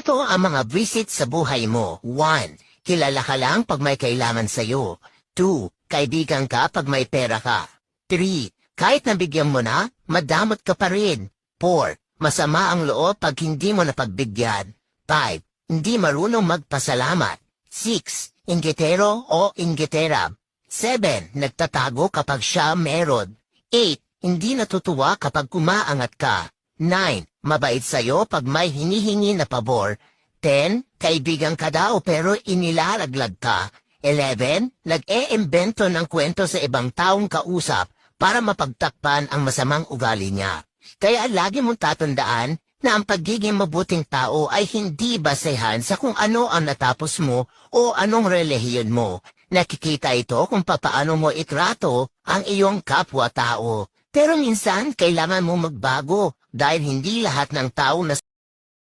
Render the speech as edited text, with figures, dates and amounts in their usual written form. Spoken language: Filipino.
Ito ang mga visit sa buhay mo. 1. Kilala ka lang pag may kailangan sa'yo. 2. Kaibigan ka pag may pera ka. 3. Kahit nabigyan mo na, madamot ka pa rin. 4. Masama ang loob pag hindi mo napagbigyan. 5. Hindi marunong magpasalamat. 6. Inggitero o inggitera. 7. Nagtatago kapag siya meron. 8. Hindi natutuwa kapag kumaangat ka. 9. Mabait sa'yo pag may hinihingi na pabor. 10. Kaibigan ka daw pero inilalaglag ka. 11. Nag-e-imbento ng kwento sa ibang taong kausap para mapagtakpan ang masamang ugali niya. Kaya lagi mong tatandaan na ang pagiging mabuting tao ay hindi basehan sa kung ano ang natapos mo o anong relihiyon mo. Nakikita ito kung papaano mo itrato ang iyong kapwa-tao. Pero minsan kailangan mo magbago dahil hindi lahat ng tao na